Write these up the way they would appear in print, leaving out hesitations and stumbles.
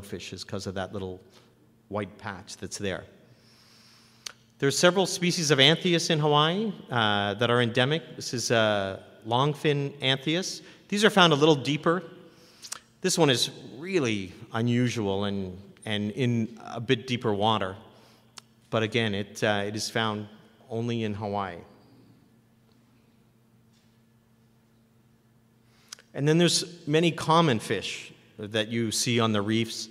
fishes because of that little white patch that's there. There's several species of Anthias in Hawaii that are endemic. This is longfin Anthias. These are found a little deeper. This one is really unusual and in a bit deeper water. But again, it is found only in Hawaii. And then there's many common fish that you see on the reefs.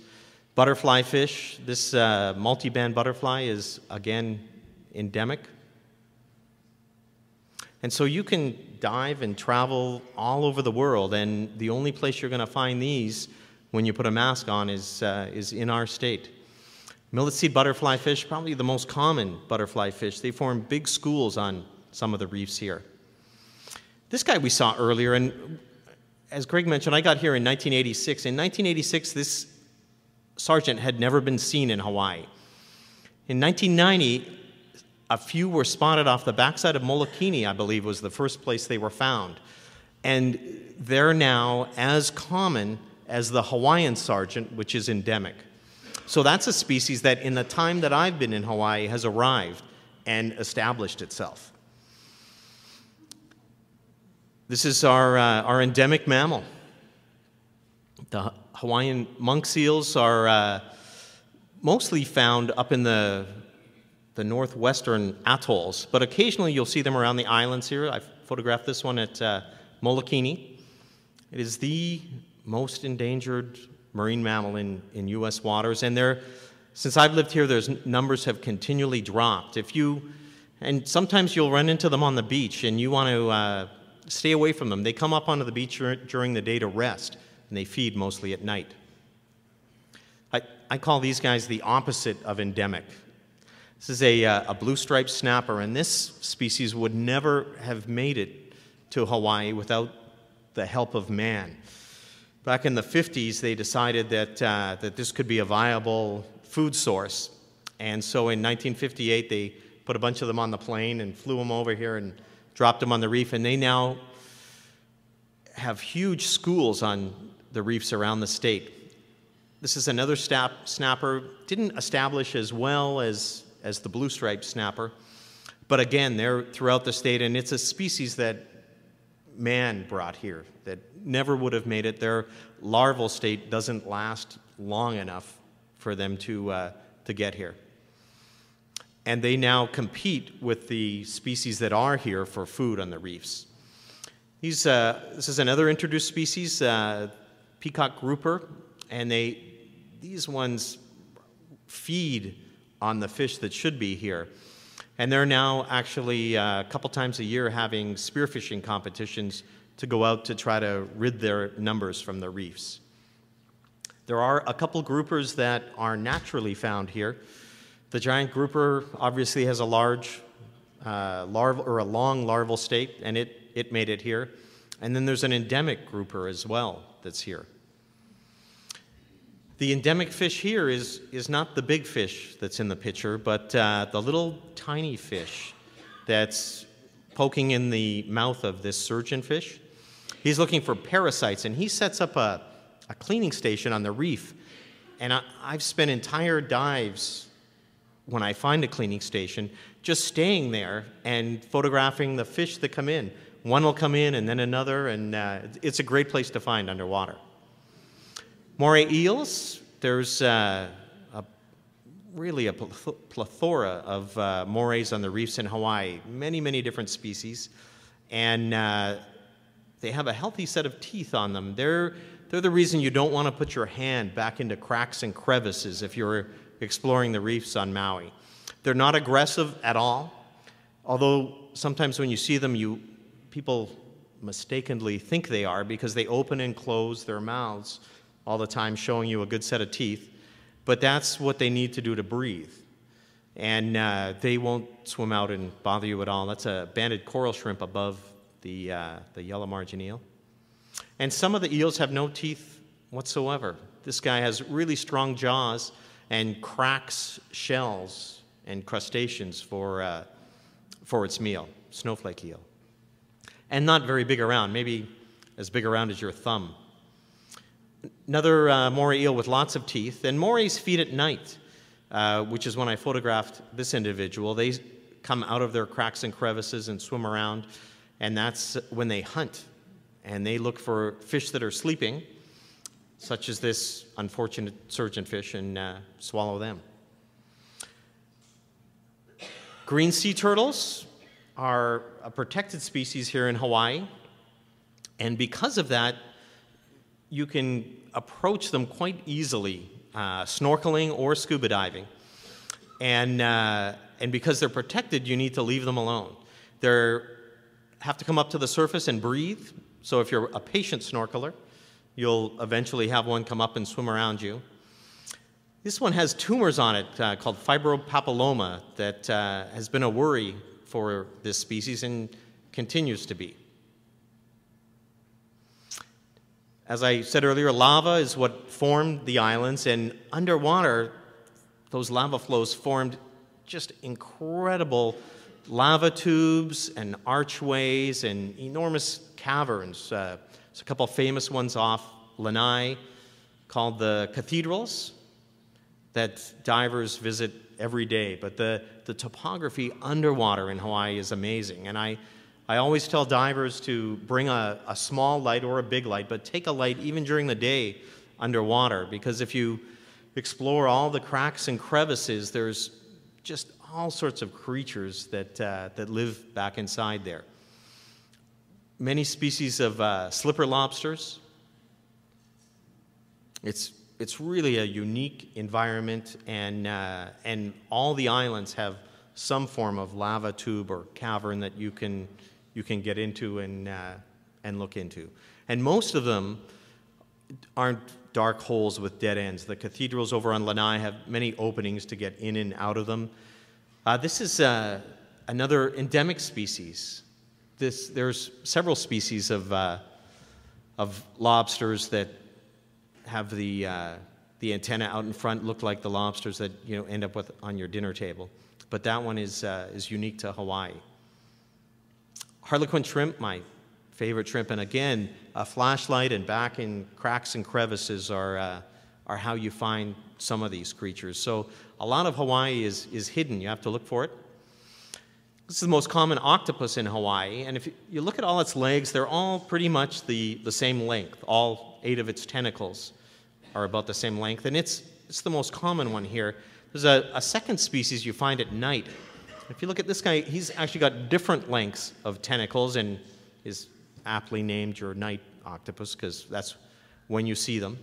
Butterfly fish. This multi-band butterfly is, again, endemic. And so you can dive and travel all over the world, and the only place you're going to find these when you put a mask on is in our state. Millet-seed butterfly fish, probably the most common butterfly fish. They form big schools on some of the reefs here. This guy we saw earlier, and as Greg mentioned, I got here in 1986. In 1986, this sergeant had never been seen in Hawaii. In 1990, a few were spotted off the backside of Molokini, I believe, was the first place they were found. And they're now as common as the Hawaiian sergeant, which is endemic. So that's a species that in the time that I've been in Hawaii has arrived and established itself. This is our endemic mammal. The Hawaiian monk seals are mostly found up in the northwestern atolls, but occasionally you'll see them around the islands here. I photographed this one at Molokini. It is the most endangered marine mammal in U.S. waters, and since I've lived here, their numbers have continually dropped. And sometimes you'll run into them on the beach, and you want to stay away from them. They come up onto the beach during the day to rest, and they feed mostly at night. I call these guys the opposite of endemic. This is a blue-striped snapper, and this species would never have made it to Hawaii without the help of man. Back in the 50s, they decided that this could be a viable food source. And so in 1958, they put a bunch of them on the plane and flew them over here and dropped them on the reef. And they now have huge schools on the reefs around the state. This is another snapper. Didn't establish as well as the blue-striped snapper. But again, they're throughout the state, and it's a species that man brought here that never would have made it. Their larval state doesn't last long enough for them to get here. And they now compete with the species that are here for food on the reefs. This is another introduced species, peacock grouper, and these ones feed on the fish that should be here. And they're now actually a couple times a year having spearfishing competitions to go out to try to rid their numbers from the reefs. There are a couple groupers that are naturally found here. The giant grouper obviously has a large long larval state, and it made it here. And then there's an endemic grouper as well that's here. The endemic fish here is not the big fish that's in the picture, but the little tiny fish that's poking in the mouth of this surgeonfish. He's looking for parasites, and he sets up a cleaning station on the reef. And I've spent entire dives when I find a cleaning station just staying there and photographing the fish that come in. One will come in and then another, and it's a great place to find underwater. Moray eels, there's really a plethora of morays on the reefs in Hawaii, many, many different species, and they have a healthy set of teeth on them. They're the reason you don't want to put your hand back into cracks and crevices if you're exploring the reefs on Maui. They're not aggressive at all, although sometimes when you see them, people mistakenly think they are because they open and close their mouths all the time, showing you a good set of teeth. But that's what they need to do to breathe. And they won't swim out and bother you at all. That's a banded coral shrimp above the yellow margin eel. And some of the eels have no teeth whatsoever. This guy has really strong jaws and cracks shells and crustaceans for its meal, snowflake eel. And not very big around, maybe as big around as your thumb. Another moray eel with lots of teeth. And morays feed at night, which is when I photographed this individual. They come out of their cracks and crevices and swim around, and that's when they hunt. And they look for fish that are sleeping, such as this unfortunate surgeonfish, and swallow them. Green sea turtles are a protected species here in Hawaii, and because of that, you can approach them quite easily, snorkeling or scuba diving. And because they're protected, you need to leave them alone. They have to come up to the surface and breathe. So if you're a patient snorkeler, you'll eventually have one come up and swim around you. This one has tumors on it called fibropapilloma that has been a worry for this species and continues to be. As I said earlier, lava is what formed the islands, and underwater, those lava flows formed just incredible lava tubes and archways and enormous caverns. There's a couple famous ones off Lanai called the cathedrals that divers visit every day. But the topography underwater in Hawaii is amazing. And I always tell divers to bring a small light or a big light, but take a light even during the day underwater, because if you explore all the cracks and crevices, there's just all sorts of creatures that live back inside there. Many species of slipper lobsters. It's really a unique environment, and all the islands have some form of lava tube or cavern that you can get into and look into. And most of them aren't dark holes with dead ends. The cathedrals over on Lanai have many openings to get in and out of them. This is another endemic species. There's several species of lobsters that have the antenna out in front, look like the lobsters that end up with on your dinner table. But that one is unique to Hawaii. Harlequin shrimp, my favorite shrimp, and again, a flashlight and back in cracks and crevices are how you find some of these creatures. So a lot of Hawaii is hidden. You have to look for it. This is the most common octopus in Hawaii, and if you look at all its legs, they're all pretty much the same length. All 8 of its tentacles are about the same length, and it's the most common one here. There's a second species you find at night. If you look at this guy, he's actually got different lengths of tentacles and is aptly named your night octopus because that's when you see them.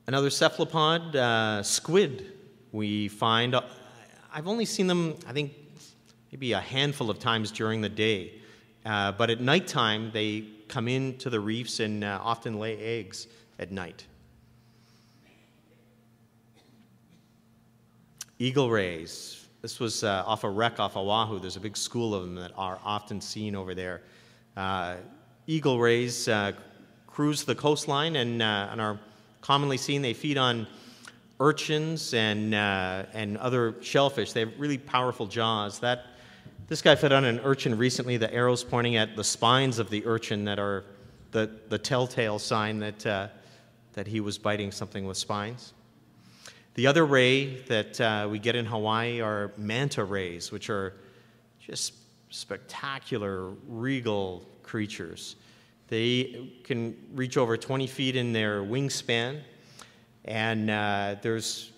Another cephalopod, squid, we find. I've only seen them, I think, maybe a handful of times during the day. But at nighttime, they come into the reefs and often lay eggs at night. Eagle rays. This was off a wreck off Oahu. There's a big school of them that are often seen over there. Eagle rays cruise the coastline and are commonly seen. They feed on urchins and other shellfish. They have really powerful jaws. This guy fed on an urchin recently. The arrow's pointing at the spines of the urchin that are the telltale sign that he was biting something with spines. The other ray that we get in Hawaii are manta rays, which are just spectacular, regal creatures. They can reach over 20 feet in their wingspan, and there's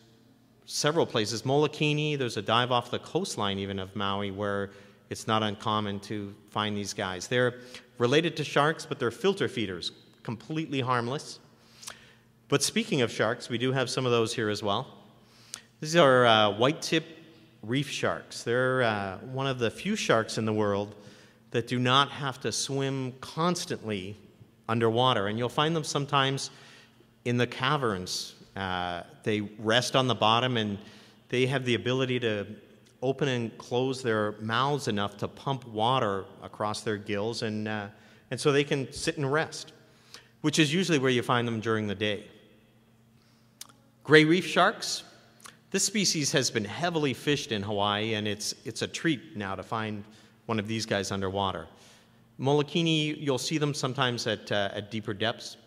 several places. Molokini, there's a dive off the coastline even of Maui where it's not uncommon to find these guys. They're related to sharks, but they're filter feeders, completely harmless. But speaking of sharks, we do have some of those here as well. These are white-tip reef sharks. They're one of the few sharks in the world that do not have to swim constantly underwater. And you'll find them sometimes in the caverns. They rest on the bottom, and they have the ability to open and close their mouths enough to pump water across their gills, and so they can sit and rest, which is usually where you find them during the day. Gray reef sharks. This species has been heavily fished in Hawaii, and it's a treat now to find one of these guys underwater. Molokini, you'll see them sometimes at deeper depths.